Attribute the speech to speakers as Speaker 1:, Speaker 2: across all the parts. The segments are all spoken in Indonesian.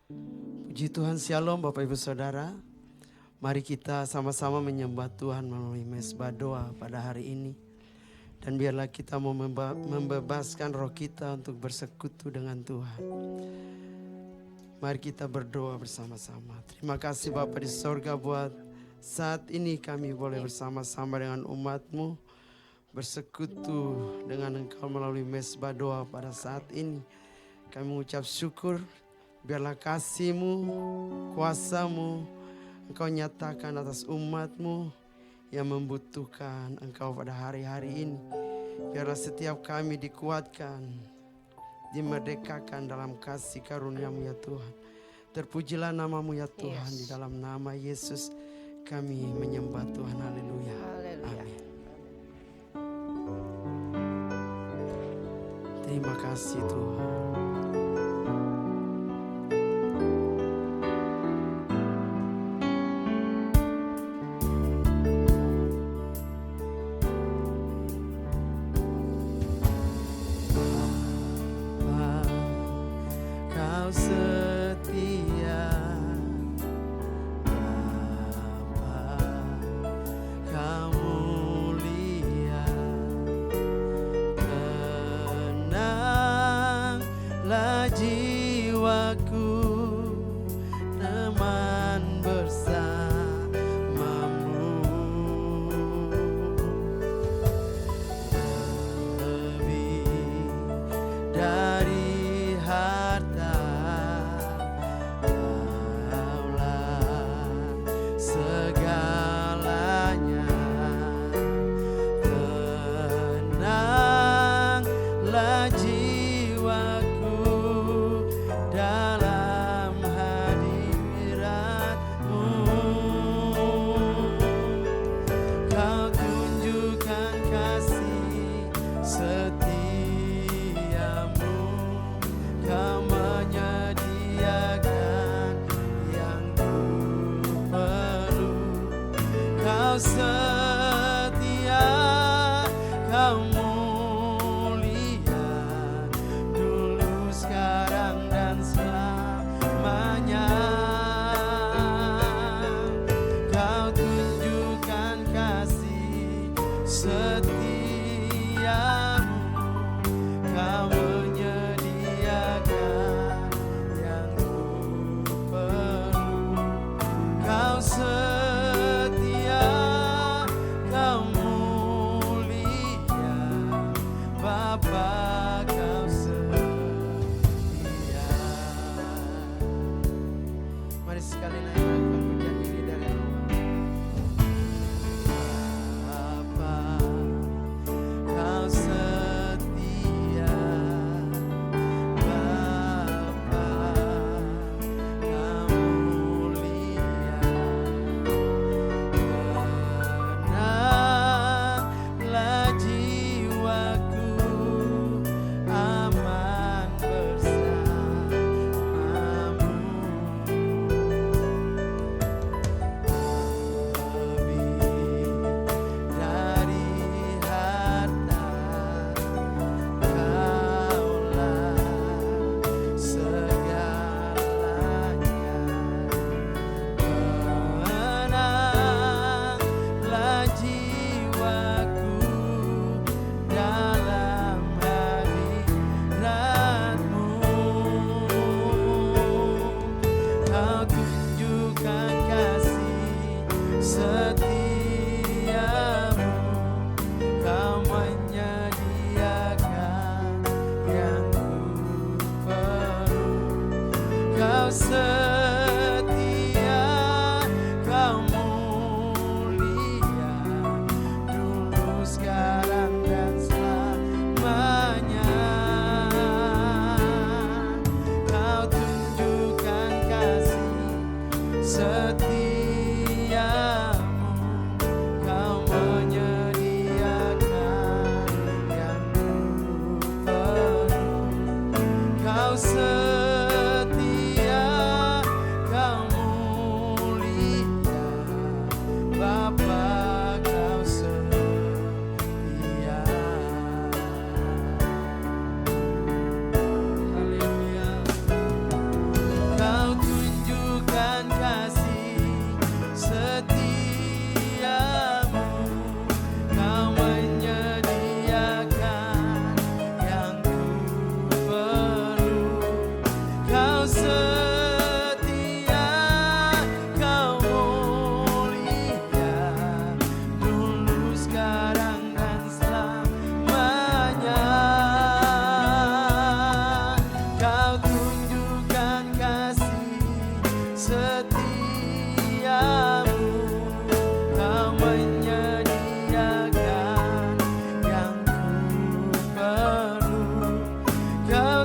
Speaker 1: Puji Tuhan, Shalom Bapak Ibu Saudara. Mari kita sama-sama menyembah Tuhan melalui mesbah doa pada hari ini. Dan biarlah kita mau membebaskan roh kita untuk bersekutu dengan Tuhan. Mari kita berdoa bersama-sama. Terima kasih Bapa di sorga buat saat ini kami boleh bersama-sama dengan umat-Mu bersekutu dengan Engkau melalui mesbah doa pada saat ini. Kami mengucap syukur, biarlah kasih-Mu, kuasa-Mu, Engkau nyatakan atas umat-Mu yang membutuhkan Engkau pada hari-hari ini. Biarlah setiap kami dikuatkan, dimerdekakan dalam kasih karunia-Mu ya Tuhan. Terpujilah nama-Mu ya Tuhan, di dalam nama Yesus kami menyembah Tuhan. Haleluya. Amin. Terima kasih Tuhan.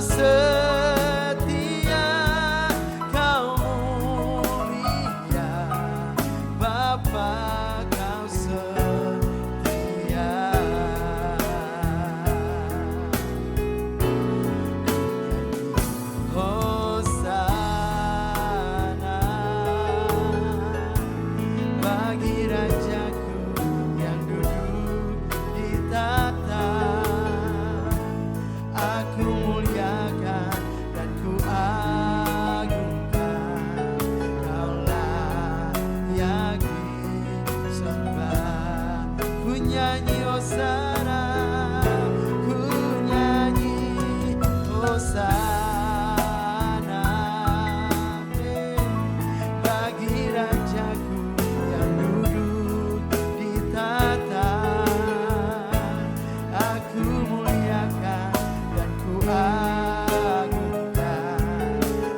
Speaker 1: setia, kau mulia, Bapa kau setia. Hosana bagi Rajaku yang duduk di tahta. Aku muliakan dan ku agungkan, Kaulah yang disembah. Ku nyanyi hosana, ku nyanyi hosana, bagi Rajaku yang duduk di tahta. Aku muliakan dan ku agungkan,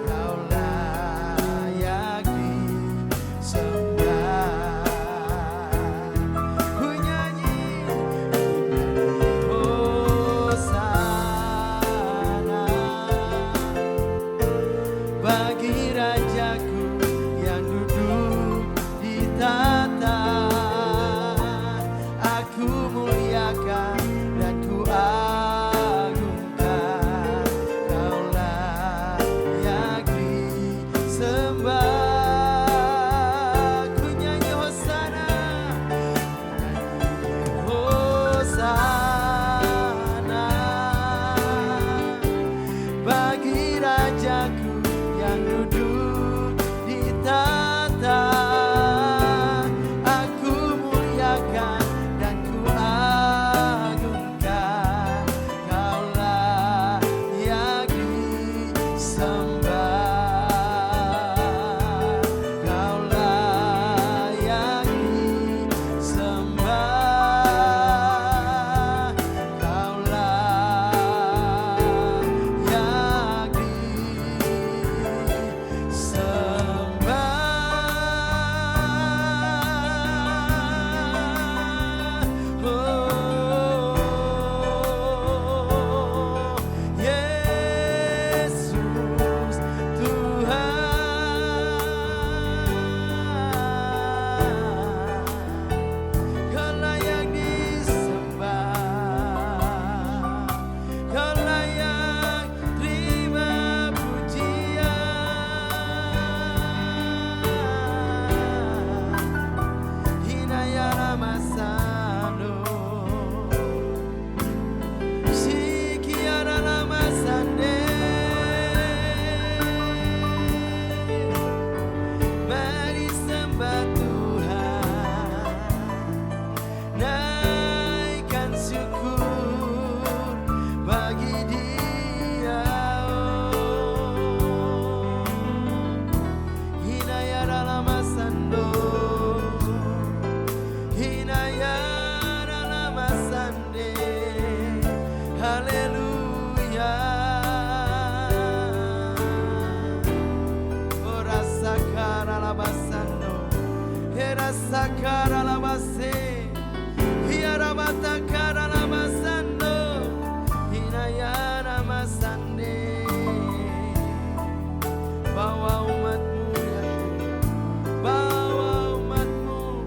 Speaker 1: Kaulah yang disembah. Ku nyanyi hosana bagi Rajaku yang duduk di tahta. Aku muliakan dan ku agungkan, Kaulah yang disembah. Ku nyanyi hosana, hosana bagi Rajaku yang duduk di tahta. Aku muliakan dan ku agungkan, Kaulah yang disembah. Kaulah yang disembah. Kaulah yang disembah. Oh, Yesus Tuhan, Kaulah yang disembah, Kaulah yang terima pujian. Hinayana masano, sikiara lama sande, mari sembah Tuhan, naikkan syukur bagi Dia. Hinayana lama sando, Hinayana lama sande, haleluya. Ora sakara lama sando, era sakara lama se, hiara batakara lama sando, Hinayana lama sande. Bawa umatmu ya Tuhan, bawa umatmu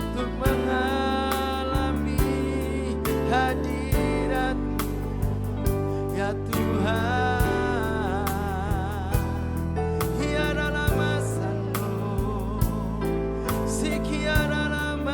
Speaker 1: untuk mengalami hadirat-Mu ya Tuhan. Hiara lama sando, sikiara lama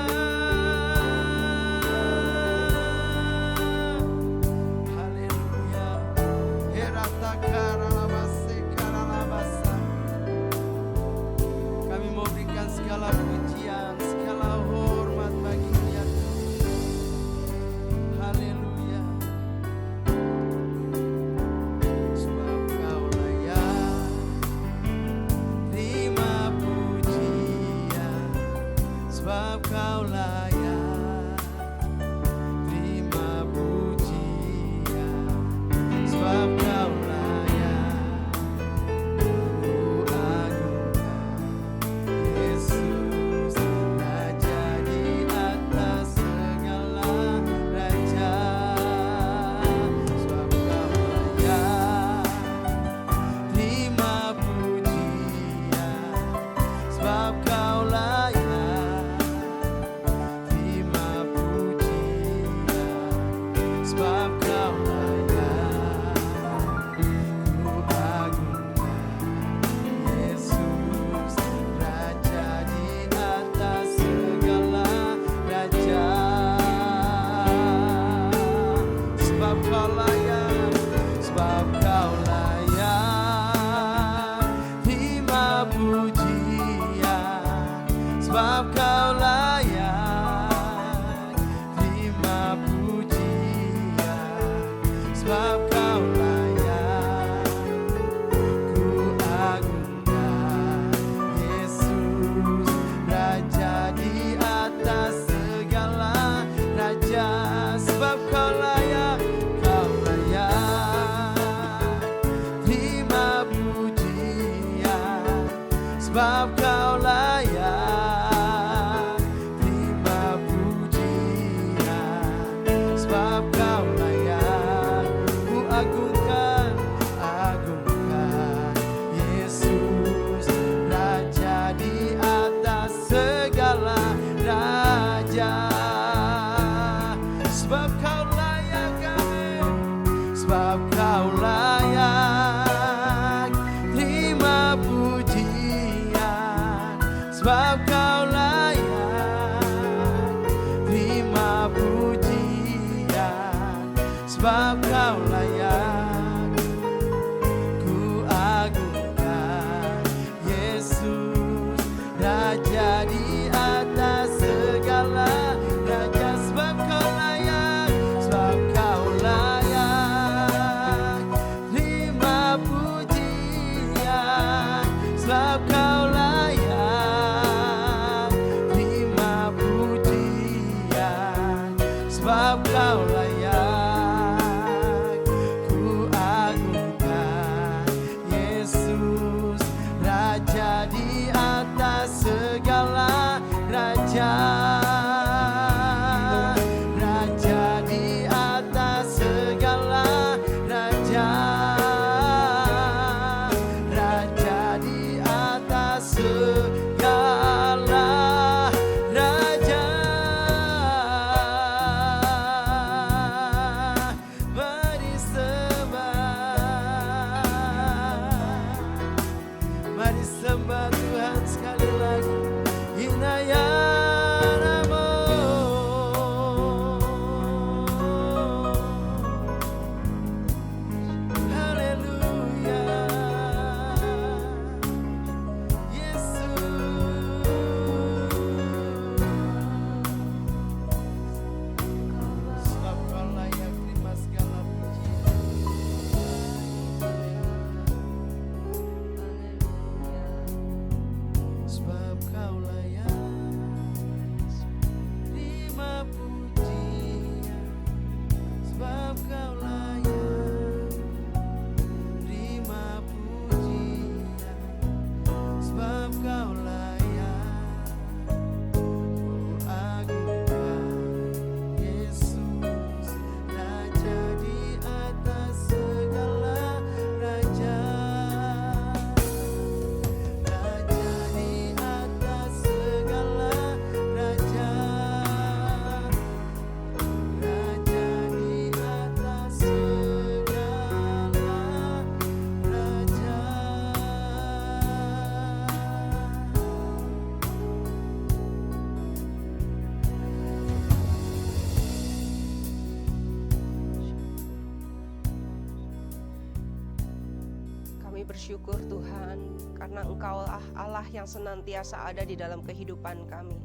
Speaker 1: sebab Kau layak ku agungkan. Yesus, Raja di atas segala raja, sebab Kau layak, Kau layak terima pujian, sebab Kau layak terima pujian, sebab Kau layak ku agungkan, agungkan. Yesus, Raja di atas segala raja, sebab Kau layak kami, sebab Kau layak terima pujian, sebab Kau layak terima pujian, sebab Kau layak ku agungkan. Yesus, Raja di atas segala raja, sebab Kau layak, sebab Kau layak terima pujian, sebab Kau layak terima pujian, sebab Kau layak ku agungkan. Yesus, Raja di atas segala raja, Raja di atas segala raja, Raja di atas segala raja. Mari sembah Tuhan sekali lagi. Hinayanamu, haleluya. Yesus, sebab Kau layak terima segala sebab Kau layak terima pujian, sebab Kau layak terima pujian, sebab Kau layak ku agungkan. Yesus, Raja di atas segala raja, Raja di atas segala raja, Raja di atas segala raja.
Speaker 2: Kami bersyukur Tuhan, karena Engkaulah Allah yang senantiasa ada di dalam kehidupan kami.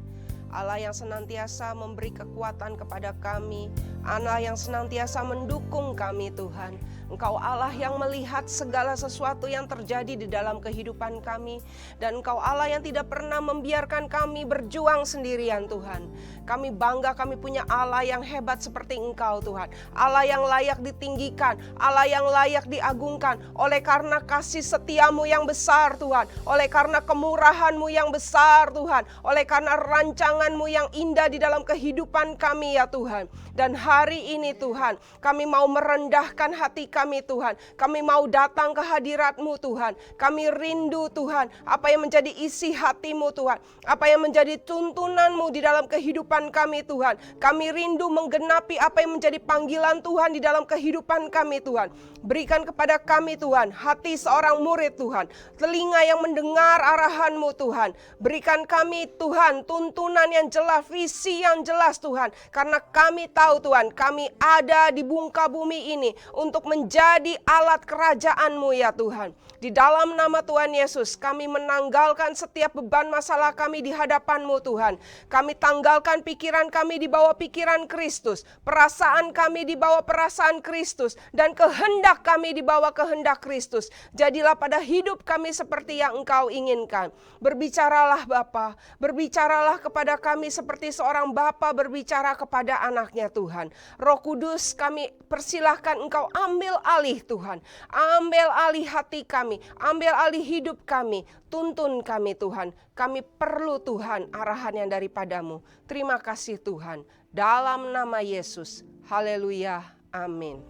Speaker 2: Allah yang senantiasa memberi kekuatan kepada kami, Allah yang senantiasa mendukung kami Tuhan. Engkau Allah yang melihat segala sesuatu yang terjadi di dalam kehidupan kami. Dan Engkau Allah yang tidak pernah membiarkan kami berjuang sendirian Tuhan. Kami bangga kami punya Allah yang hebat seperti Engkau Tuhan. Allah yang layak ditinggikan, Allah yang layak diagungkan. Oleh karena kasih setiamu yang besar Tuhan, oleh karena kemurahanmu yang besar Tuhan, oleh karena rancanganmu yang indah di dalam kehidupan kami ya Tuhan. Dan hari ini Tuhan, kami mau merendahkan hati kami Tuhan. Kami mau datang ke hadirat-Mu Tuhan. Kami rindu Tuhan, apa yang menjadi isi hati-Mu Tuhan. Apa yang menjadi tuntunan-Mu di dalam kehidupan kami Tuhan. Kami rindu menggenapi apa yang menjadi panggilan Tuhan di dalam kehidupan kami Tuhan. Berikan kepada kami Tuhan, hati seorang murid Tuhan. Telinga yang mendengar arahan-Mu Tuhan. Berikan kami Tuhan, tuntunan yang jelas, visi yang jelas Tuhan. Karena kami tahu Tuhan, kami ada di muka bumi ini untuk menjadi menjadi alat kerajaan-Mu ya Tuhan. Di dalam nama Tuhan Yesus, kami menanggalkan setiap beban masalah kami di hadapan-Mu Tuhan. Kami tanggalkan pikiran kami di bawah pikiran Kristus, perasaan kami di bawah perasaan Kristus, dan kehendak kami di bawah kehendak Kristus. Jadilah pada hidup kami seperti yang Engkau inginkan. Berbicaralah Bapa, berbicaralah kepada kami seperti seorang Bapa berbicara kepada anaknya Tuhan. Roh Kudus, kami persilahkan Engkau ambil alih Tuhan. Ambil alih hati kami, ambil alih hidup kami, tuntun kami Tuhan. Kami perlu Tuhan arahan yang daripada-Mu. Terima kasih Tuhan. Dalam nama Yesus. Haleluya. Amin.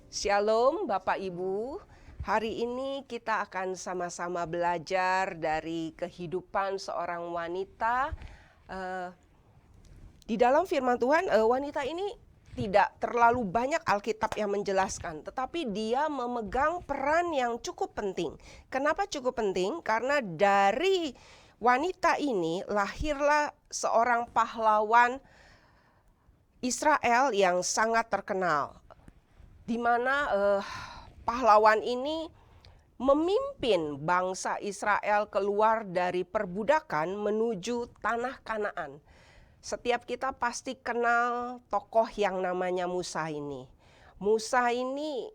Speaker 2: Shalom Bapak Ibu. Hari ini kita akan sama-sama belajar dari kehidupan seorang wanita. Di dalam firman Tuhan, wanita ini tidak terlalu banyak Alkitab yang menjelaskan, tetapi dia memegang peran yang cukup penting. Kenapa cukup penting? Karena dari wanita ini lahirlah seorang pahlawan Israel yang sangat terkenal, di mana pahlawan ini memimpin bangsa Israel keluar dari perbudakan menuju tanah Kanaan. Setiap kita pasti kenal tokoh yang namanya Musa ini. Musa ini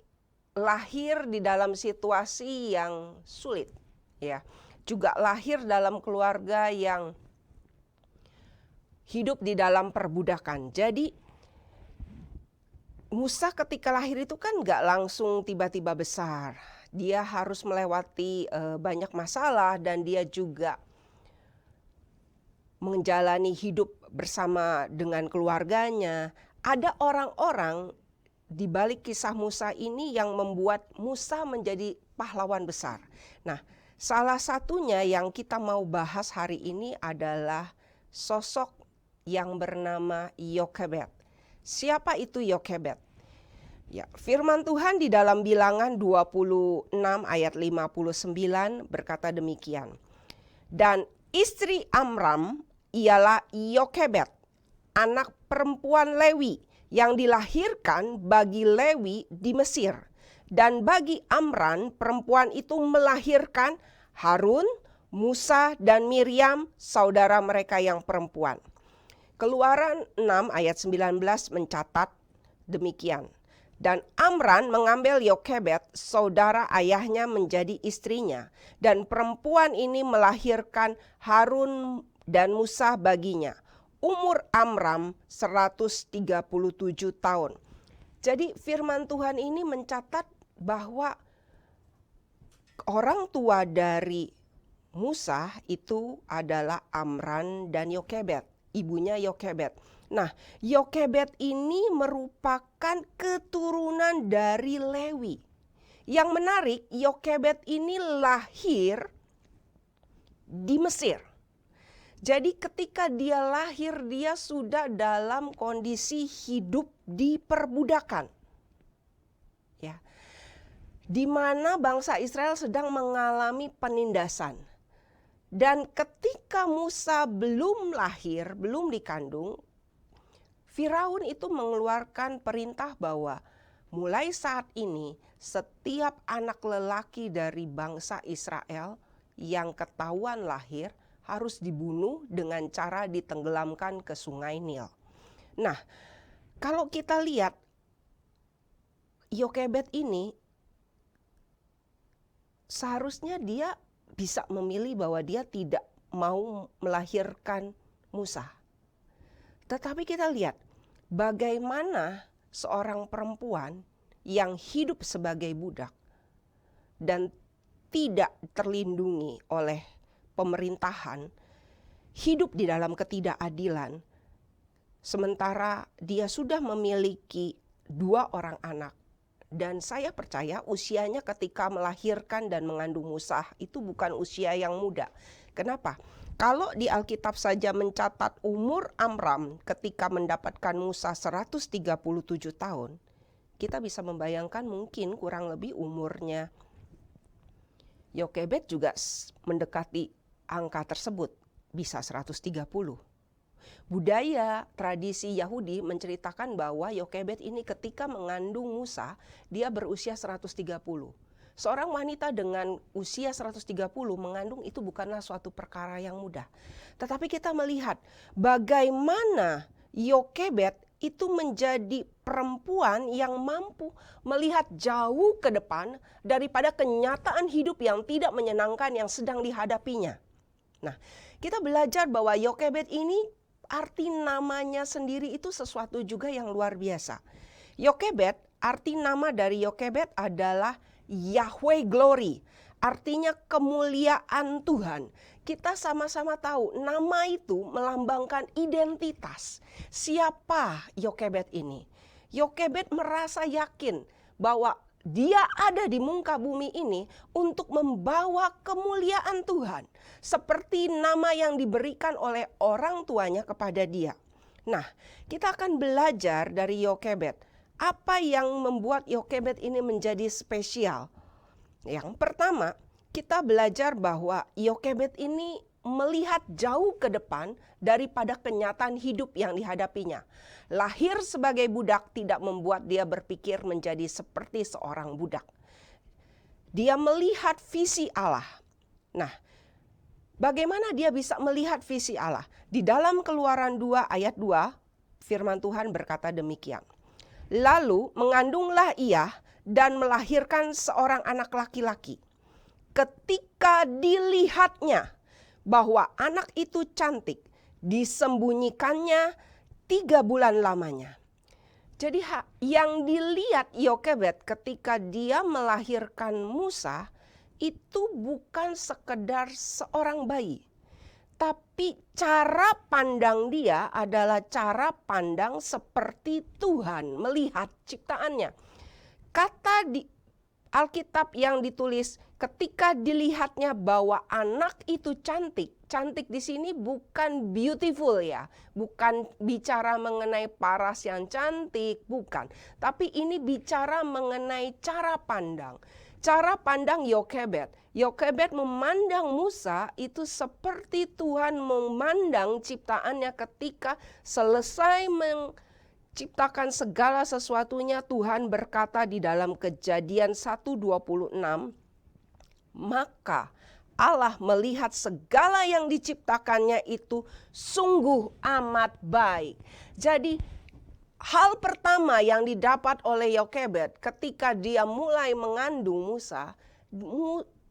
Speaker 2: lahir di dalam situasi yang sulit, ya. Juga lahir dalam keluarga yang hidup di dalam perbudakan. Jadi Musa ketika lahir itu kan nggak langsung tiba-tiba besar. Dia harus melewati banyak masalah dan dia juga menjalani hidup bersama dengan keluarganya. Ada orang-orang di balik kisah Musa ini yang membuat Musa menjadi pahlawan besar. Nah, salah satunya yang kita mau bahas hari ini adalah sosok yang bernama Yokebed. Siapa itu Yokebed? Ya, firman Tuhan di dalam Bilangan 26 ayat 59 berkata demikian. Dan istri Amram ialah Yokebed, anak perempuan Lewi yang dilahirkan bagi Lewi di Mesir. Dan bagi Amram perempuan itu melahirkan Harun, Musa dan Miriam, saudara mereka yang perempuan. Keluaran 6 ayat 19 mencatat demikian. Dan Amram mengambil Yokebed, saudara ayahnya menjadi istrinya. Dan perempuan ini melahirkan Harun dan Musa baginya. Umur Amram 137 tahun. Jadi firman Tuhan ini mencatat bahwa orang tua dari Musa itu adalah Amram dan Yokebed, ibunya Yokebed. Nah, Yokebed ini merupakan keturunan dari Lewi. Yang menarik, Yokebed ini lahir di Mesir. Jadi ketika dia lahir, dia sudah dalam kondisi hidup di perbudakan. Ya. Di mana bangsa Israel sedang mengalami penindasan. Dan ketika Musa belum lahir, belum dikandung, Firaun itu mengeluarkan perintah bahwa mulai saat ini setiap anak lelaki dari bangsa Israel yang ketahuan lahir harus dibunuh dengan cara ditenggelamkan ke sungai Nil. Nah, kalau kita lihat Yokebed ini seharusnya dia bisa memilih bahwa dia tidak mau melahirkan Musa. Tetapi kita lihat bagaimana seorang perempuan yang hidup sebagai budak dan tidak terlindungi oleh pemerintahan, hidup di dalam ketidakadilan, sementara dia sudah memiliki 2 orang anak. Dan saya percaya usianya ketika melahirkan dan mengandung Musa itu bukan usia yang muda. Kenapa? Kalau di Alkitab saja mencatat umur Amram ketika mendapatkan Musa 137 tahun, kita bisa membayangkan mungkin kurang lebih umurnya Yokebed juga mendekati angka tersebut, bisa 130. Budaya tradisi Yahudi menceritakan bahwa Yokebed ini ketika mengandung Musa, dia berusia 130. Seorang wanita dengan usia 130 mengandung itu bukanlah suatu perkara yang mudah. Tetapi kita melihat bagaimana Yokebed itu menjadi perempuan yang mampu melihat jauh ke depan daripada kenyataan hidup yang tidak menyenangkan yang sedang dihadapinya. Nah, kita belajar bahwa Yokebed ini arti namanya sendiri itu sesuatu juga yang luar biasa. Yokebed, arti nama dari Yokebed adalah Yahweh Glory, artinya kemuliaan Tuhan. Kita sama-sama tahu nama itu melambangkan identitas. Siapa Yokebed ini? Yokebed merasa yakin bahwa dia ada di muka bumi ini untuk membawa kemuliaan Tuhan. Seperti nama yang diberikan oleh orang tuanya kepada dia. Nah, kita akan belajar dari Yokebed. Apa yang membuat Yokebed ini menjadi spesial? Yang pertama, kita belajar bahwa Yokebed ini melihat jauh ke depan daripada kenyataan hidup yang dihadapinya. Lahir sebagai budak tidak membuat dia berpikir menjadi seperti seorang budak. Dia melihat visi Allah. Nah, bagaimana dia bisa melihat visi Allah? Di dalam Keluaran 2 ayat 2, firman Tuhan berkata demikian. Lalu mengandunglah ia dan melahirkan seorang anak laki-laki. Ketika dilihatnya bahwa anak itu cantik, disembunyikannya 3 bulan lamanya. Jadi yang dilihat Yokebed ketika dia melahirkan Musa itu bukan sekedar seorang bayi. Tapi cara pandang dia adalah cara pandang seperti Tuhan melihat ciptaannya. Kata di Alkitab yang ditulis ketika dilihatnya bahwa anak itu cantik. Cantik di sini bukan beautiful ya. Bukan bicara mengenai paras yang cantik, bukan. Tapi ini bicara mengenai cara pandang. Cara pandang Yokebed. Yokebed memandang Musa itu seperti Tuhan memandang ciptaannya ketika selesai menciptakan segala sesuatunya. Tuhan berkata di dalam Kejadian 1:26, maka Allah melihat segala yang diciptakannya itu sungguh amat baik. Jadi hal pertama yang didapat oleh Yokebed ketika dia mulai mengandung Musa,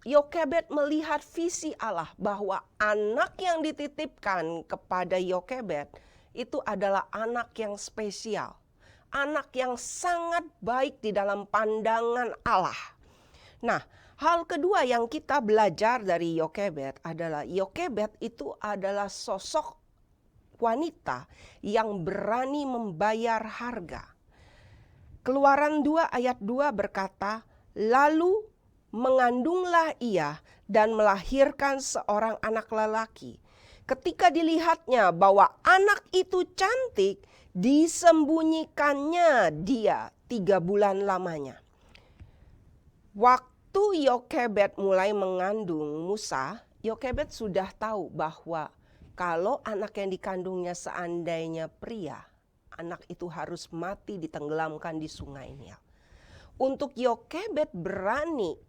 Speaker 2: Yokebed melihat visi Allah bahwa anak yang dititipkan kepada Yokebed itu adalah anak yang spesial. Anak yang sangat baik di dalam pandangan Allah. Nah, hal kedua yang kita belajar dari Yokebed adalah Yokebed itu adalah sosok wanita yang berani membayar harga. Keluaran 2 ayat 2 berkata, lalu mengandunglah ia dan melahirkan seorang anak lelaki. Ketika dilihatnya bahwa anak itu cantik, disembunyikannya dia 3 bulan lamanya. Waktu Yokebed mulai mengandung Musa, Yokebed sudah tahu bahwa kalau anak yang dikandungnya seandainya pria, anak itu harus mati ditenggelamkan di sungai Nil. Untuk Yokebed berani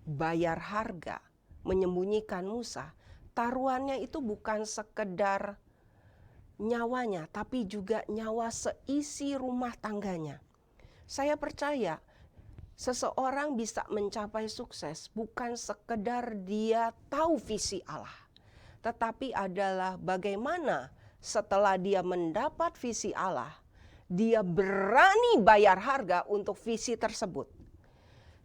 Speaker 2: bayar harga, menyembunyikan Musa, taruhannya itu bukan sekedar nyawanya, tapi juga nyawa seisi rumah tangganya. Saya percaya seseorang bisa mencapai sukses bukan sekedar dia tahu visi Allah, tetapi adalah bagaimana setelah dia mendapat visi Allah, dia berani bayar harga untuk visi tersebut.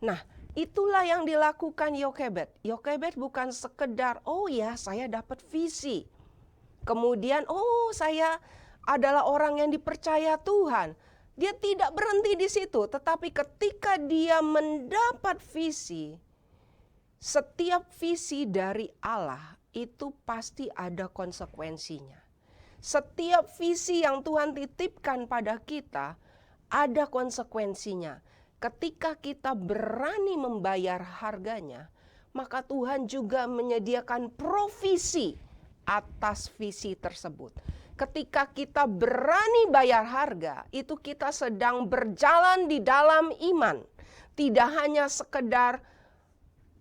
Speaker 2: Nah, itulah yang dilakukan Yokebed. Yokebed bukan sekedar, oh ya saya dapat visi. Kemudian, oh saya adalah orang yang dipercaya Tuhan. Dia tidak berhenti di situ, tetapi ketika dia mendapat visi, setiap visi dari Allah itu pasti ada konsekuensinya. Setiap visi yang Tuhan titipkan pada kita ada konsekuensinya. Ketika kita berani membayar harganya, maka Tuhan juga menyediakan provisi atas visi tersebut. Ketika kita berani bayar harga, itu kita sedang berjalan di dalam iman. Tidak hanya sekedar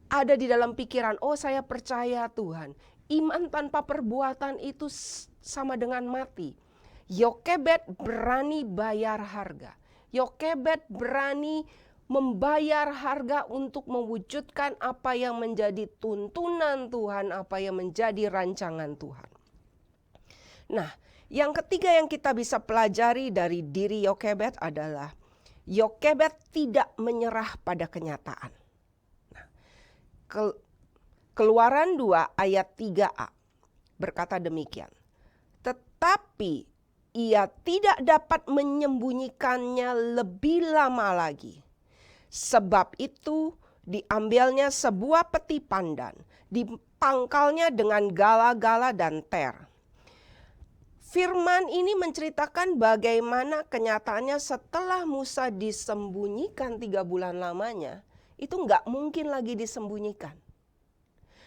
Speaker 2: ada di dalam pikiran, oh saya percaya Tuhan. Iman tanpa perbuatan itu sama dengan mati. Yokebed berani bayar harga. Yokebed berani membayar harga untuk mewujudkan apa yang menjadi tuntunan Tuhan, apa yang menjadi rancangan Tuhan. Nah, yang ketiga yang kita bisa pelajari dari diri Yokebed adalah Yokebed tidak menyerah pada kenyataan. Nah, Keluaran 2 ayat 3a berkata demikian. Tetapi ia tidak dapat menyembunyikannya lebih lama lagi. Sebab itu diambilnya sebuah peti pandan, dipangkalnya dengan gala-gala dan ter. Firman ini menceritakan bagaimana kenyataannya setelah Musa disembunyikan 3 bulan lamanya, itu nggak mungkin lagi disembunyikan.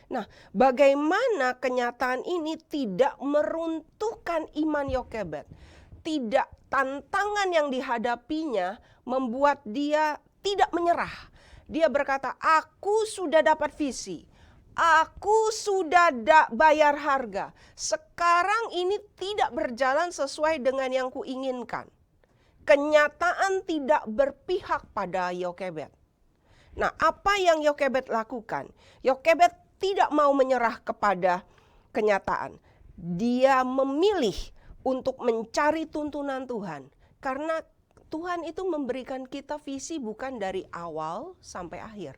Speaker 2: Nah, bagaimana kenyataan ini tidak meruntuhkan iman Yokebed. Tidak, tantangan yang dihadapinya membuat dia tidak menyerah. Dia berkata, aku sudah dapat visi. Aku sudah bayar harga. Sekarang ini tidak berjalan sesuai dengan yang kuinginkan. Kenyataan tidak berpihak pada Yokebed. Nah, apa yang Yokebed lakukan? Yokebed tidak mau menyerah kepada kenyataan. Dia memilih untuk mencari tuntunan Tuhan. Karena Tuhan itu memberikan kita visi bukan dari awal sampai akhir.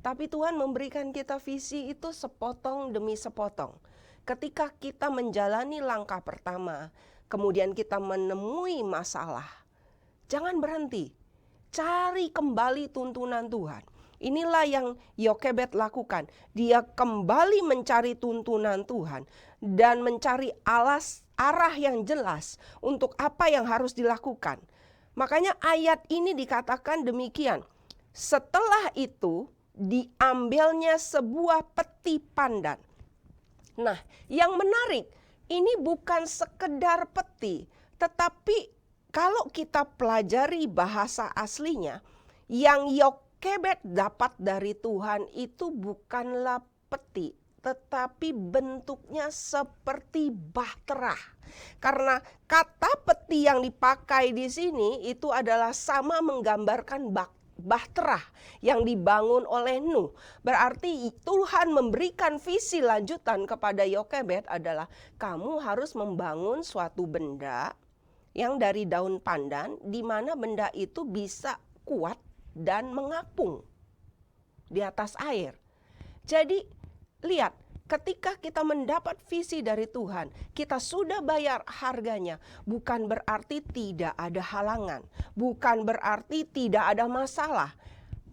Speaker 2: Tapi Tuhan memberikan kita visi itu sepotong demi sepotong. Ketika kita menjalani langkah pertama, kemudian kita menemui masalah, jangan berhenti. Cari kembali tuntunan Tuhan. Inilah yang Yokebed lakukan. Dia kembali mencari tuntunan Tuhan dan mencari arah yang jelas untuk apa yang harus dilakukan. Makanya ayat ini dikatakan demikian. Setelah itu diambilnya sebuah peti pandan. Nah, yang menarik, ini bukan sekedar peti, tetapi kalau kita pelajari bahasa aslinya, yang Yokebed dapat dari Tuhan itu bukanlah peti, tetapi bentuknya seperti bahtera. Karena kata peti yang dipakai di sini itu adalah sama menggambarkan bahtera yang dibangun oleh Nuh. Berarti Tuhan memberikan visi lanjutan kepada Yokebed adalah kamu harus membangun suatu benda yang dari daun pandan, di mana benda itu bisa kuat dan mengapung di atas air. Jadi lihat, ketika kita mendapat visi dari Tuhan, kita sudah bayar harganya. Bukan berarti tidak ada halangan, bukan berarti tidak ada masalah.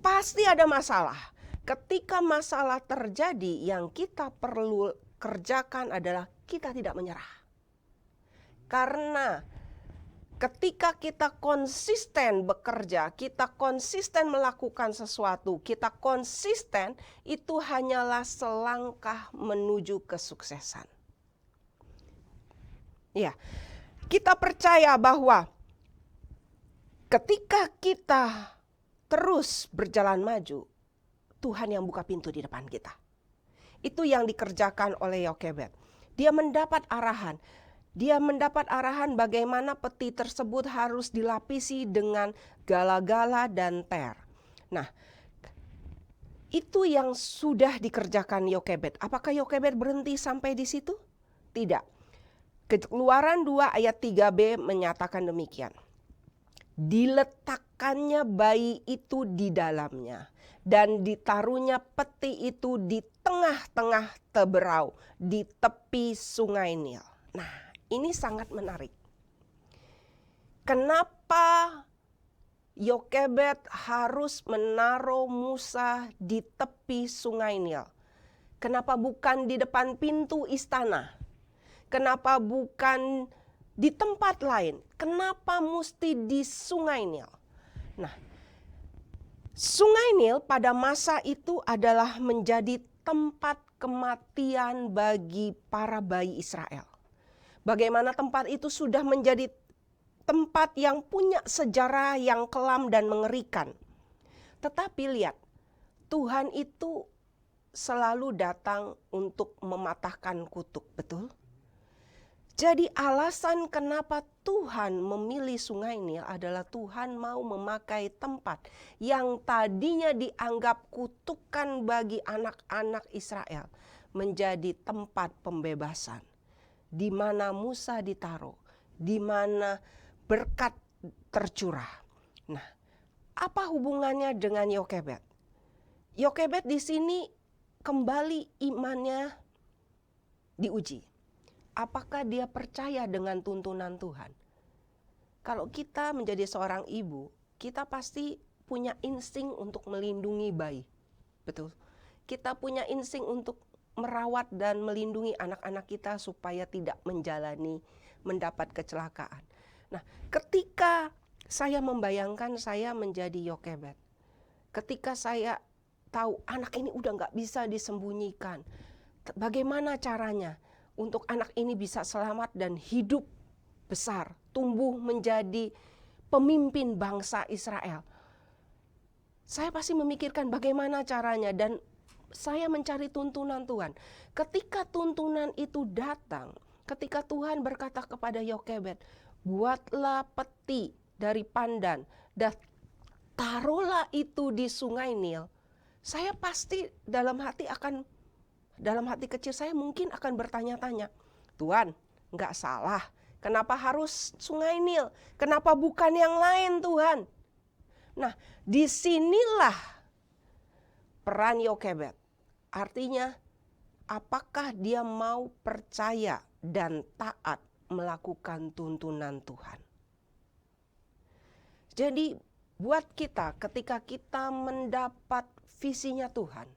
Speaker 2: Pasti ada masalah. Ketika masalah terjadi, yang kita perlu kerjakan adalah kita tidak menyerah. Karena ketika kita konsisten bekerja, kita konsisten melakukan sesuatu, kita konsisten, itu hanyalah selangkah menuju kesuksesan. Ya, kita percaya bahwa ketika kita terus berjalan maju, Tuhan yang buka pintu di depan kita. Itu yang dikerjakan oleh Yokebed. Dia mendapat arahan. Dia mendapat arahan bagaimana peti tersebut harus dilapisi dengan gala-gala dan ter. Nah, itu yang sudah dikerjakan Yokebed. Apakah Yokebed berhenti sampai di situ? Tidak. Keluaran 2 ayat 3b menyatakan demikian. Diletakkannya bayi itu di dalamnya dan ditaruhnya peti itu di tengah-tengah teberau di tepi sungai Nil. Nah, ini sangat menarik. Kenapa Yokebed harus menaruh Musa di tepi sungai Nil? Kenapa bukan di depan pintu istana? Kenapa bukan di tempat lain? Kenapa mesti di sungai Nil? Nah, sungai Nil pada masa itu adalah menjadi tempat kematian bagi para bayi Israel. Bagaimana tempat itu sudah menjadi tempat yang punya sejarah yang kelam dan mengerikan. Tetapi lihat, Tuhan itu selalu datang untuk mematahkan kutuk, betul? Jadi alasan kenapa Tuhan memilih Sungai Nil adalah Tuhan mau memakai tempat yang tadinya dianggap kutukan bagi anak-anak Israel menjadi tempat pembebasan. Di mana Musa ditaruh, di mana berkat tercurah. Nah, apa hubungannya dengan Yokebed? Yokebed di sini kembali imannya diuji. Apakah dia percaya dengan tuntunan Tuhan? Kalau kita menjadi seorang ibu, kita pasti punya insting untuk melindungi bayi. Betul. Kita punya insting untuk merawat dan melindungi anak-anak kita supaya tidak mendapat kecelakaan. Nah, ketika saya membayangkan saya menjadi Yokebed, ketika saya tahu anak ini udah gak bisa disembunyikan, bagaimana caranya untuk anak ini bisa selamat dan hidup besar, tumbuh menjadi pemimpin bangsa Israel. Saya pasti memikirkan bagaimana caranya dan saya mencari tuntunan Tuhan. Ketika tuntunan itu datang, ketika Tuhan berkata kepada Yokebed, buatlah peti dari pandan dan taruhlah itu di Sungai Nil. Saya pasti dalam hati kecil saya mungkin akan bertanya-tanya, Tuhan, nggak salah, kenapa harus Sungai Nil? Kenapa bukan yang lain, Tuhan? Nah, disinilah peran Yokebed. Artinya, apakah dia mau percaya dan taat melakukan tuntunan Tuhan? Jadi, buat kita ketika kita mendapat visinya Tuhan,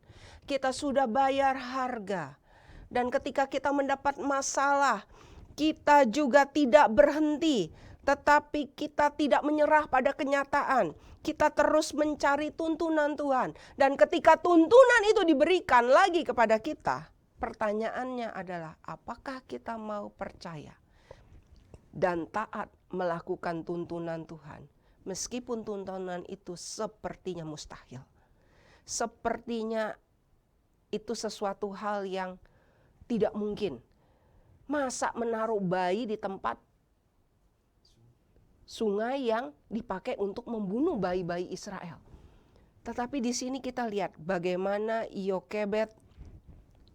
Speaker 2: kita sudah bayar harga. Dan ketika kita mendapat masalah, kita juga tidak berhenti. Tetapi kita tidak menyerah pada kenyataan. Kita terus mencari tuntunan Tuhan. Dan ketika tuntunan itu diberikan lagi kepada kita, pertanyaannya adalah apakah kita mau percaya dan taat melakukan tuntunan Tuhan. Meskipun tuntunan itu sepertinya mustahil. Sepertinya itu sesuatu hal yang tidak mungkin. Masa menaruh bayi di tempat sungai yang dipakai untuk membunuh bayi-bayi Israel. Tetapi di sini kita lihat bagaimana Yokebed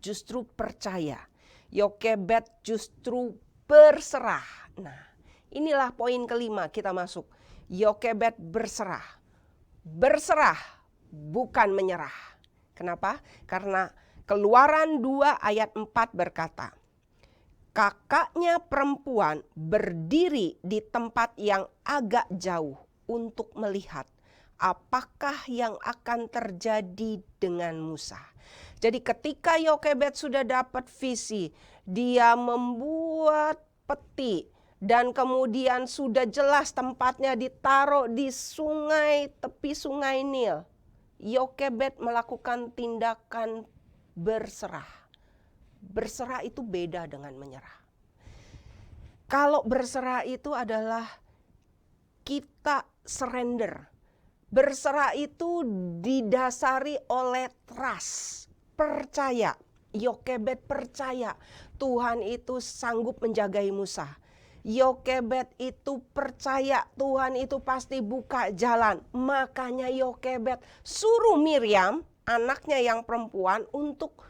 Speaker 2: justru percaya. Yokebed justru berserah. Nah, inilah poin kelima kita masuk. Yokebed berserah. Berserah bukan menyerah. Kenapa? Karena Keluaran 2 ayat 4 berkata, kakaknya perempuan berdiri di tempat yang agak jauh untuk melihat apakah yang akan terjadi dengan Musa. Jadi ketika Yokebed sudah dapat visi, dia membuat peti dan kemudian sudah jelas tempatnya ditaruh di sungai, tepi Sungai Nil. Yokebed melakukan tindakan berserah. Berserah itu beda dengan menyerah. Kalau berserah itu adalah kita surrender. Berserah itu didasari oleh trust, percaya. Yokebed percaya Tuhan itu sanggup menjagai Musa. Yokebed itu percaya Tuhan itu pasti buka jalan. Makanya Yokebed suruh Miriam, anaknya yang perempuan, untuk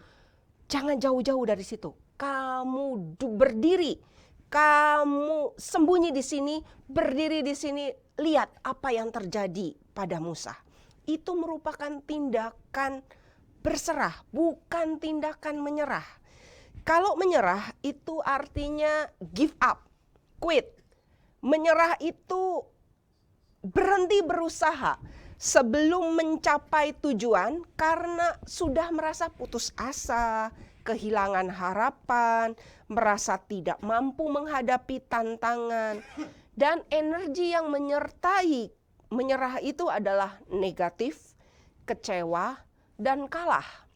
Speaker 2: jangan jauh-jauh dari situ. Kamu berdiri, kamu sembunyi di sini, berdiri di sini, lihat apa yang terjadi pada Musa. Itu merupakan tindakan berserah, bukan tindakan menyerah. Kalau menyerah itu artinya give up, quit. Menyerah itu berhenti berusaha sebelum mencapai tujuan karena sudah merasa putus asa, kehilangan harapan, merasa tidak mampu menghadapi tantangan. Dan energi yang menyertai menyerah itu adalah negatif, kecewa, dan kalah.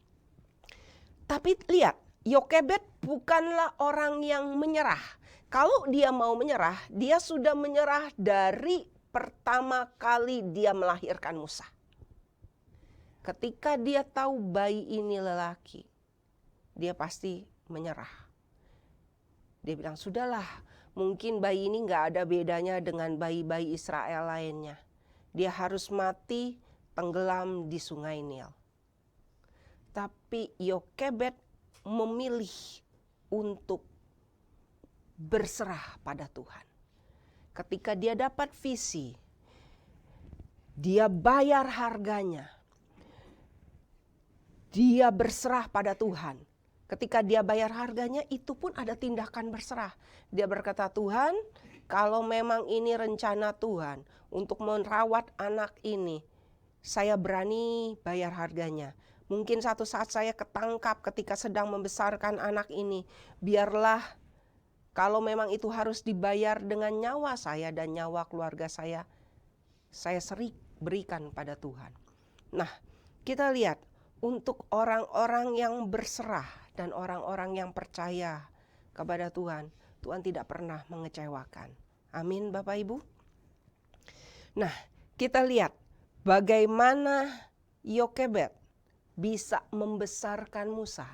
Speaker 2: Tapi lihat, Yokebed bukanlah orang yang menyerah. Kalau dia mau menyerah, dia sudah menyerah dari pertama kali dia melahirkan Musa. Ketika dia tahu bayi ini lelaki, dia pasti menyerah. Dia bilang, sudahlah, mungkin bayi ini gak ada bedanya dengan bayi-bayi Israel lainnya. Dia harus mati tenggelam di sungai Nil. Tapi Yokebed memilih untuk berserah pada Tuhan. Ketika dia dapat visi, dia bayar harganya. Dia berserah pada Tuhan. Ketika dia bayar harganya, itu pun ada tindakan berserah. Dia berkata, Tuhan, kalau memang ini rencana Tuhan untuk merawat anak ini, saya berani bayar harganya. Mungkin satu saat saya ketangkap ketika sedang membesarkan anak ini. Biarlah kalau memang itu harus dibayar dengan nyawa saya dan nyawa keluarga saya berikan pada Tuhan. Nah, kita lihat untuk orang-orang yang berserah dan orang-orang yang percaya kepada Tuhan, Tuhan tidak pernah mengecewakan. Amin, Bapak Ibu. Nah, kita lihat bagaimana Yokebed bisa membesarkan Musa.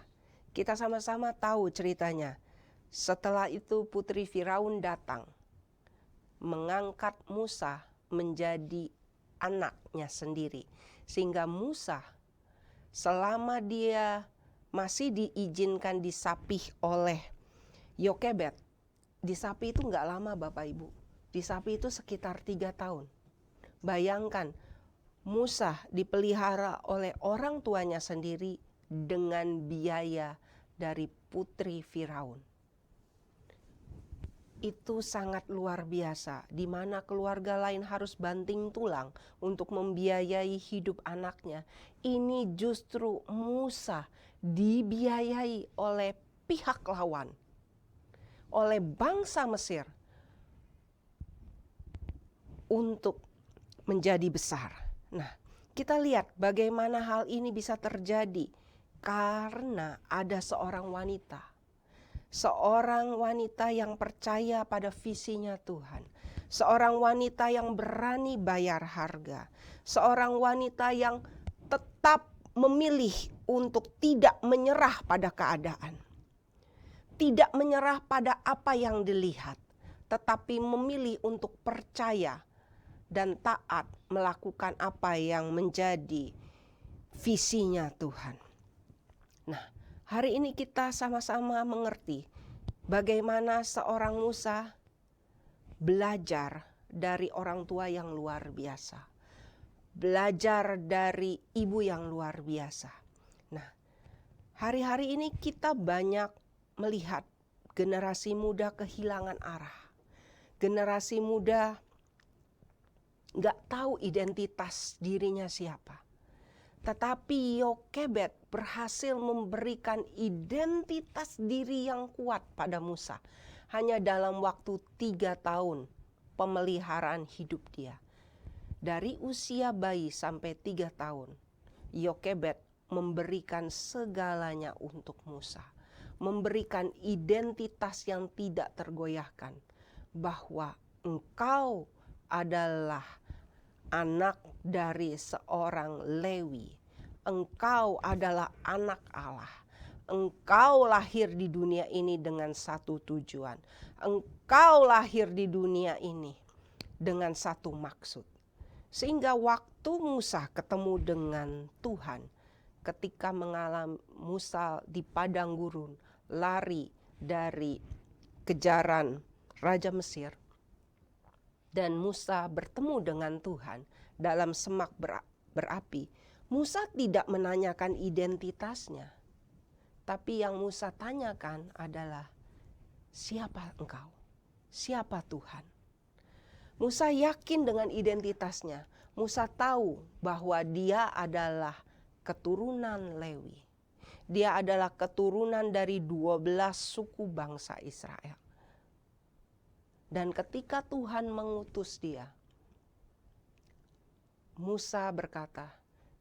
Speaker 2: Kita sama-sama tahu ceritanya. Setelah itu putri Firaun datang mengangkat Musa menjadi anaknya sendiri. Sehingga Musa selama dia masih diizinkan disapih oleh Yokebed. Disapih itu gak lama Bapak Ibu. Disapih itu sekitar 3 tahun. Bayangkan Musa dipelihara oleh orang tuanya sendiri dengan biaya dari putri Firaun. Itu sangat luar biasa, di mana keluarga lain harus banting tulang untuk membiayai hidup anaknya. Ini justru Musa dibiayai oleh pihak lawan, oleh bangsa Mesir untuk menjadi besar. Nah, kita lihat bagaimana hal ini bisa terjadi karena ada seorang wanita. Seorang wanita yang percaya pada visinya Tuhan. Seorang wanita yang berani bayar harga. Seorang wanita yang tetap memilih untuk tidak menyerah pada keadaan. Tidak menyerah pada apa yang dilihat. Tetapi memilih untuk percaya dan taat melakukan apa yang menjadi visinya Tuhan. Nah, hari ini kita sama-sama mengerti bagaimana seorang Musa belajar dari orang tua yang luar biasa. Belajar dari ibu yang luar biasa. Nah, hari-hari ini kita banyak melihat generasi muda kehilangan arah. Generasi muda gak tahu identitas dirinya siapa. Tetapi Yokebed berhasil memberikan identitas diri yang kuat pada Musa. Hanya dalam waktu 3 tahun pemeliharaan hidup dia. Dari usia bayi sampai 3 tahun, Yokebed memberikan segalanya untuk Musa. Memberikan identitas yang tidak tergoyahkan. Bahwa engkau adalah anak dari seorang Lewi. Engkau adalah anak Allah. Engkau lahir di dunia ini dengan satu tujuan. Engkau lahir di dunia ini dengan satu maksud. Sehingga waktu Musa ketemu dengan Tuhan, ketika mengalami Musa di padang gurun, lari dari kejaran Raja Mesir, dan Musa bertemu dengan Tuhan dalam semak berapi. Musa tidak menanyakan identitasnya. Tapi yang Musa tanyakan adalah, siapa engkau? Siapa Tuhan? Musa yakin dengan identitasnya. Musa tahu bahwa dia adalah keturunan Lewi. Dia adalah keturunan dari 12 suku bangsa Israel. Dan ketika Tuhan mengutus dia, Musa berkata,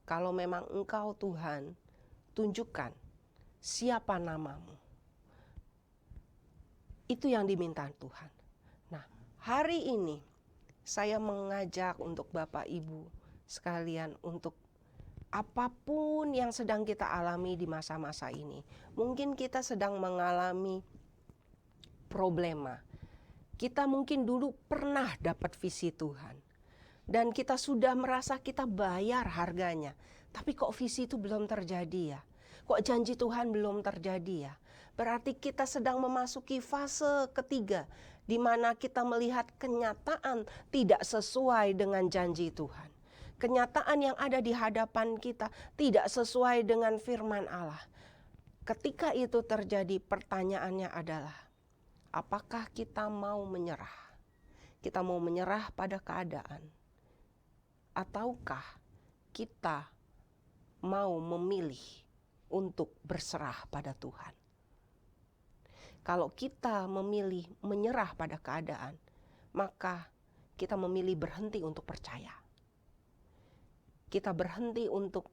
Speaker 2: kalau memang engkau Tuhan, tunjukkan siapa namamu. Itu yang diminta Tuhan. Nah, hari ini saya mengajak untuk Bapak Ibu sekalian, untuk apapun yang sedang kita alami di masa-masa ini. Mungkin kita sedang mengalami problema. Kita mungkin dulu pernah dapat visi Tuhan. Dan kita sudah merasa kita bayar harganya. Tapi kok visi itu belum terjadi ya? Kok janji Tuhan belum terjadi ya? Berarti kita sedang memasuki fase ketiga, di mana kita melihat kenyataan tidak sesuai dengan janji Tuhan. Kenyataan yang ada di hadapan kita tidak sesuai dengan firman Allah. Ketika itu terjadi, pertanyaannya adalah, apakah kita mau menyerah? Kita mau menyerah pada keadaan? Ataukah kita mau memilih untuk berserah pada Tuhan? Kalau kita memilih menyerah pada keadaan, maka kita memilih berhenti untuk percaya. Kita berhenti untuk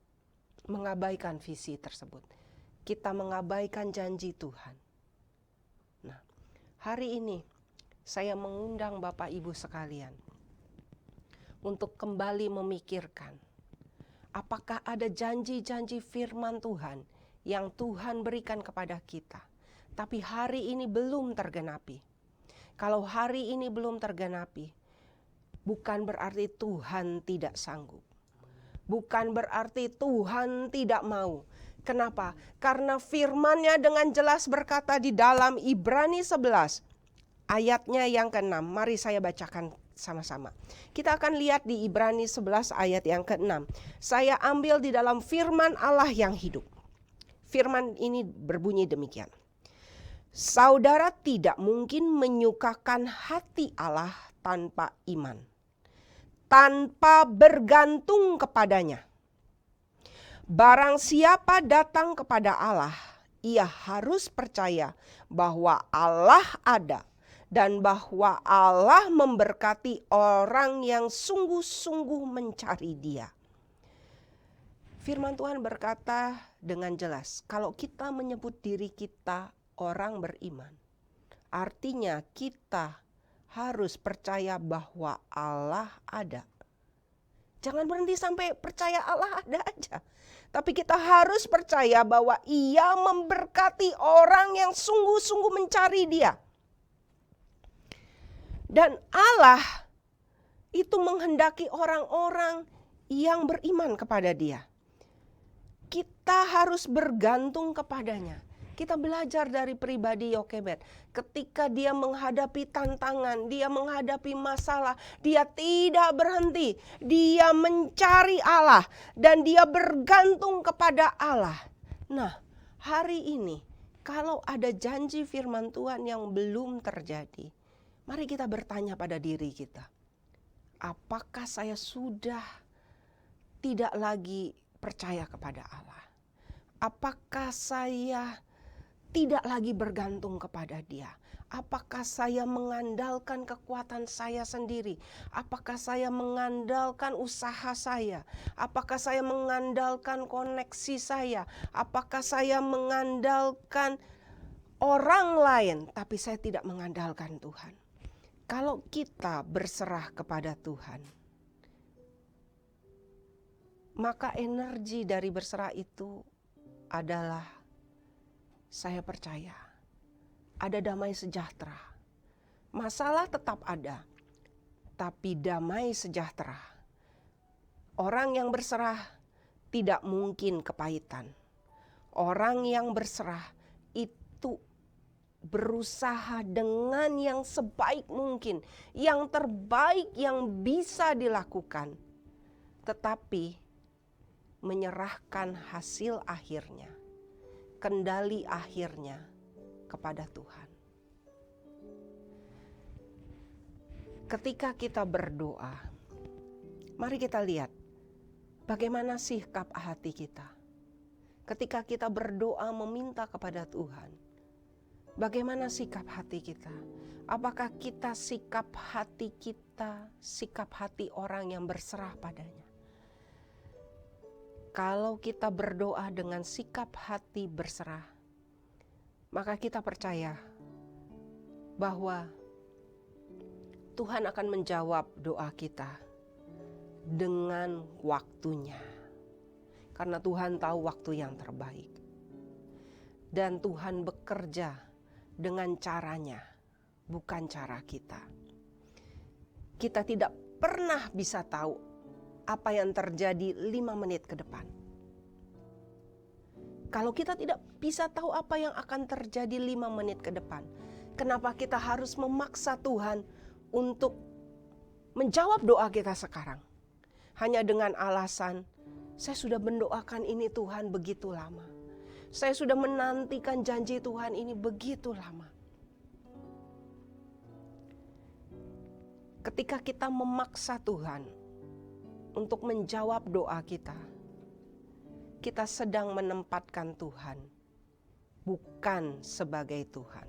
Speaker 2: mengabaikan visi tersebut. Kita mengabaikan janji Tuhan. Nah, hari ini saya mengundang Bapak Ibu sekalian untuk kembali memikirkan, apakah ada janji-janji firman Tuhan yang Tuhan berikan kepada kita, tapi hari ini belum tergenapi. Kalau hari ini belum tergenapi, bukan berarti Tuhan tidak sanggup. Bukan berarti Tuhan tidak mau. Kenapa? Karena firman-Nya dengan jelas berkata di dalam Ibrani 11, ayatnya yang ke-6. Mari saya bacakan sama-sama. Kita akan lihat di Ibrani 11 ayat yang ke-6. Saya ambil di dalam firman Allah yang hidup. Firman ini berbunyi demikian. Saudara tidak mungkin menyukakan hati Allah tanpa iman, tanpa bergantung kepadanya. Barang siapa datang kepada Allah, ia harus percaya bahwa Allah ada, dan bahwa Allah memberkati orang yang sungguh-sungguh mencari Dia. Firman Tuhan berkata dengan jelas, kalau kita menyebut diri kita orang beriman, artinya kita harus percaya bahwa Allah ada. Jangan berhenti sampai percaya Allah ada aja. Tapi kita harus percaya bahwa Ia memberkati orang yang sungguh-sungguh mencari Dia. Dan Allah itu menghendaki orang-orang yang beriman kepada Dia. Kita harus bergantung kepadanya. Kita belajar dari pribadi Yokebed. Ketika dia menghadapi tantangan, dia menghadapi masalah, dia tidak berhenti. Dia mencari Allah dan dia bergantung kepada Allah. Nah, hari ini kalau ada janji firman Tuhan yang belum terjadi, mari kita bertanya pada diri kita. Apakah saya sudah tidak lagi percaya kepada Allah? Apakah saya tidak lagi bergantung kepada Dia? Apakah saya mengandalkan kekuatan saya sendiri? Apakah saya mengandalkan usaha saya? Apakah saya mengandalkan koneksi saya? Apakah saya mengandalkan orang lain, tapi saya tidak mengandalkan Tuhan? Kalau kita berserah kepada Tuhan, maka energi dari berserah itu adalah saya percaya ada damai sejahtera. Masalah tetap ada, tapi damai sejahtera. Orang yang berserah tidak mungkin kepahitan. Orang yang berserah itu berusaha dengan yang sebaik mungkin, yang terbaik yang bisa dilakukan, tetapi menyerahkan hasil akhirnya, kendali akhirnya kepada Tuhan. Ketika kita berdoa, mari kita lihat bagaimana sikap hati kita. Ketika kita berdoa meminta kepada Tuhan, bagaimana sikap hati kita? Apakah kita sikap hati orang yang berserah padanya? Kalau kita berdoa dengan sikap hati berserah, maka kita percaya bahwa Tuhan akan menjawab doa kita dengan waktunya. Karena Tuhan tahu waktu yang terbaik. Dan Tuhan bekerja dengan caranya, bukan cara kita. Kita tidak pernah bisa tahu apa yang terjadi 5 menit ke depan. Kalau kita tidak bisa tahu apa yang akan terjadi 5 menit ke depan, kenapa kita harus memaksa Tuhan untuk menjawab doa kita sekarang? Hanya dengan alasan, saya sudah mendoakan ini Tuhan begitu lama. Saya sudah menantikan janji Tuhan ini begitu lama. Ketika kita memaksa Tuhan untuk menjawab doa kita, kita sedang menempatkan Tuhan bukan sebagai Tuhan.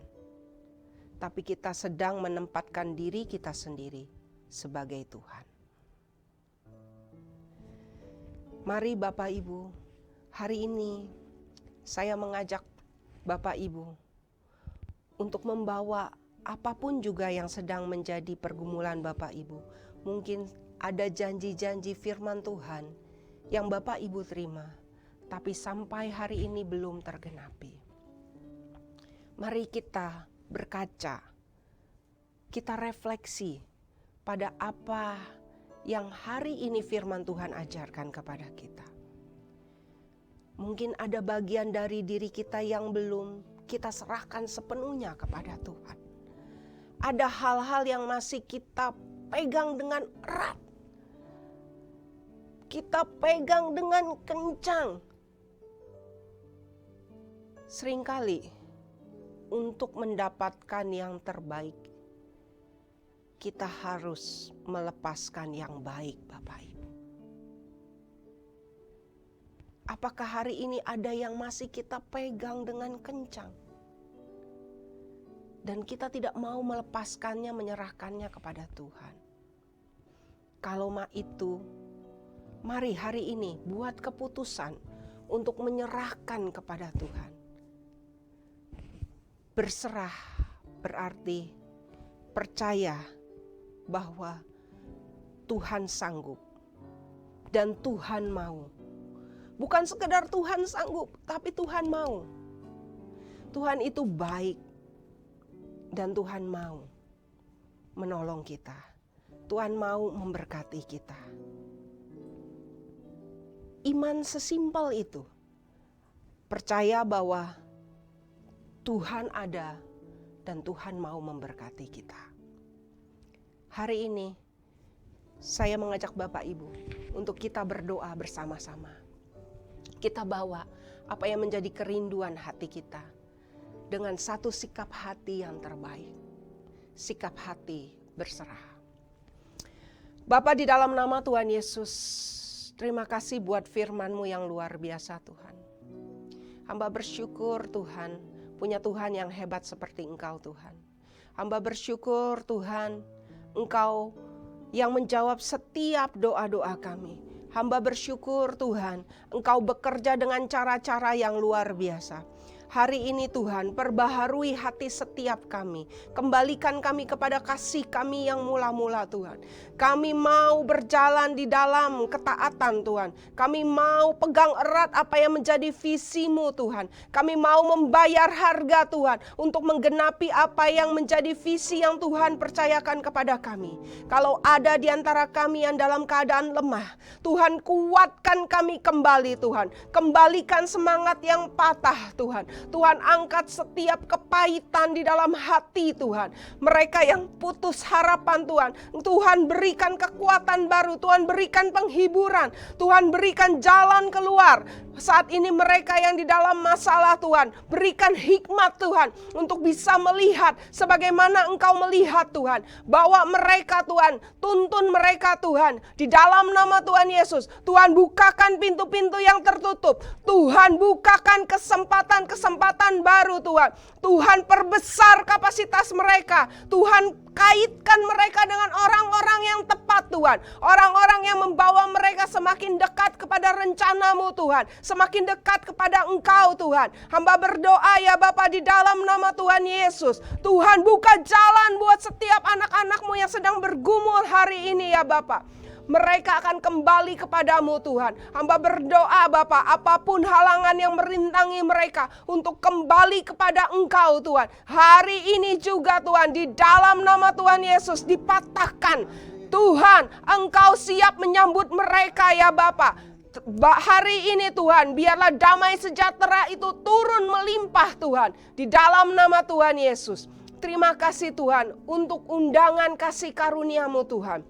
Speaker 2: Tapi kita sedang menempatkan diri kita sendiri sebagai Tuhan. Mari Bapak Ibu, hari ini saya mengajak Bapak Ibu untuk membawa apapun juga yang sedang menjadi pergumulan Bapak Ibu. Mungkin ada janji-janji firman Tuhan yang Bapak Ibu terima, tapi sampai hari ini belum tergenapi. Mari kita berkaca, kita refleksi pada apa yang hari ini firman Tuhan ajarkan kepada kita. Mungkin ada bagian dari diri kita yang belum kita serahkan sepenuhnya kepada Tuhan. Ada hal-hal yang masih kita pegang dengan erat. Kita pegang dengan kencang. Seringkali untuk mendapatkan yang terbaik, kita harus melepaskan yang baik, Bapak Ibu. Apakah hari ini ada yang masih kita pegang dengan kencang? Dan kita tidak mau melepaskannya, menyerahkannya kepada Tuhan. Kalau itu, mari hari ini buat keputusan untuk menyerahkan kepada Tuhan. Berserah berarti percaya bahwa Tuhan sanggup dan Tuhan mau. Bukan sekedar Tuhan sanggup, tapi Tuhan mau. Tuhan itu baik dan Tuhan mau menolong kita. Tuhan mau memberkati kita. Iman sesimpel itu. Percaya bahwa Tuhan ada dan Tuhan mau memberkati kita. Hari ini saya mengajak Bapak Ibu untuk kita berdoa bersama-sama. Kita bawa apa yang menjadi kerinduan hati kita dengan satu sikap hati yang terbaik. Sikap hati berserah. Bapa, di dalam nama Tuhan Yesus, terima kasih buat firman-Mu yang luar biasa Tuhan. Hamba bersyukur Tuhan, punya Tuhan yang hebat seperti Engkau Tuhan. Hamba bersyukur Tuhan, Engkau yang menjawab setiap doa-doa kami. Hamba bersyukur Tuhan, Engkau bekerja dengan cara-cara yang luar biasa. Hari ini Tuhan, perbaharui hati setiap kami. Kembalikan kami kepada kasih kami yang mula-mula Tuhan. Kami mau berjalan di dalam ketaatan Tuhan. Kami mau pegang erat apa yang menjadi visi-Mu Tuhan. Kami mau membayar harga Tuhan untuk menggenapi apa yang menjadi visi yang Tuhan percayakan kepada kami. Kalau ada di antara kami yang dalam keadaan lemah, Tuhan kuatkan kami kembali Tuhan. Kembalikan semangat yang patah Tuhan. Tuhan angkat setiap kepahitan di dalam hati Tuhan. Mereka yang putus harapan Tuhan, Tuhan berikan kekuatan baru, Tuhan berikan penghiburan, Tuhan berikan jalan keluar. Saat ini mereka yang di dalam masalah Tuhan, berikan hikmat Tuhan untuk bisa melihat sebagaimana Engkau melihat Tuhan. Bawa mereka Tuhan, tuntun mereka Tuhan. Di dalam nama Tuhan Yesus, Tuhan bukakan pintu-pintu yang tertutup. Tuhan bukakan kesempatan-kesempatan baru Tuhan. Tuhan perbesar kapasitas mereka. Tuhan kaitkan mereka dengan orang-orang yang tepat Tuhan. Orang-orang yang membawa mereka semakin dekat kepada rencana-Mu Tuhan. Semakin dekat kepada Engkau Tuhan. Hamba berdoa ya Bapa di dalam nama Tuhan Yesus. Tuhan buka jalan buat setiap anak-anak-Mu yang sedang bergumul hari ini ya Bapa. Mereka akan kembali kepadamu Tuhan. Hamba berdoa Bapa, apapun halangan yang merintangi mereka untuk kembali kepada Engkau Tuhan. Hari ini juga Tuhan, di dalam nama Tuhan Yesus dipatahkan. Tuhan, Engkau siap menyambut mereka ya Bapa. Hari ini Tuhan, biarlah damai sejahtera itu turun melimpah Tuhan. Di dalam nama Tuhan Yesus. Terima kasih Tuhan untuk undangan kasih karunia-Mu Tuhan.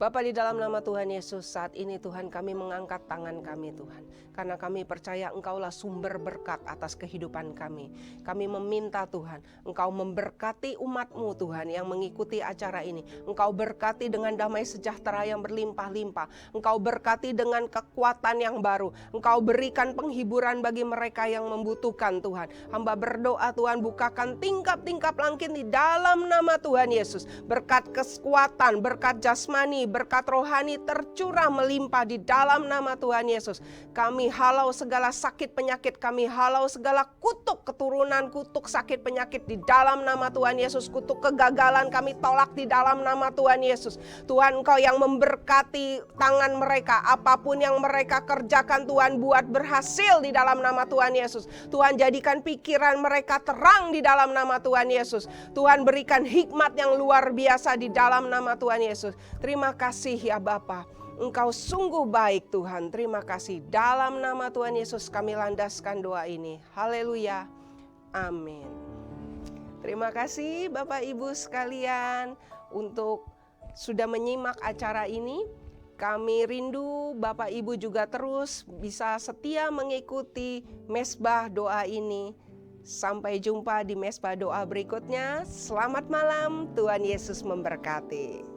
Speaker 2: Bapa, di dalam nama Tuhan Yesus, saat ini Tuhan kami mengangkat tangan kami Tuhan. Karena kami percaya Engkaulah sumber berkat atas kehidupan kami. Kami meminta Tuhan, Engkau memberkati umat-Mu Tuhan yang mengikuti acara ini. Engkau berkati dengan damai sejahtera yang berlimpah-limpah. Engkau berkati dengan kekuatan yang baru. Engkau berikan penghiburan bagi mereka yang membutuhkan Tuhan. Hamba berdoa Tuhan, bukakan tingkap-tingkap langit di dalam nama Tuhan Yesus. Berkat kekuatan, berkat jasmani, berkat rohani tercurah melimpah di dalam nama Tuhan Yesus. Kami halau segala sakit penyakit, kami halau segala kutuk keturunan, kutuk sakit penyakit di dalam nama Tuhan Yesus. Kutuk kegagalan kami tolak di dalam nama Tuhan Yesus. Tuhan, Engkau yang memberkati tangan mereka, apapun yang mereka kerjakan Tuhan buat berhasil di dalam nama Tuhan Yesus. Tuhan, jadikan pikiran mereka terang di dalam nama Tuhan Yesus. Tuhan, berikan hikmat yang luar biasa di dalam nama Tuhan Yesus. Terima kasih ya Bapa. Engkau sungguh baik Tuhan. Terima kasih. Dalam nama Tuhan Yesus kami landaskan doa ini. Haleluya. Amin. Terima kasih Bapak Ibu sekalian untuk sudah menyimak acara ini. Kami rindu Bapak Ibu juga terus bisa setia mengikuti mesbah doa ini. Sampai jumpa di mesbah doa berikutnya. Selamat malam, Tuhan Yesus memberkati.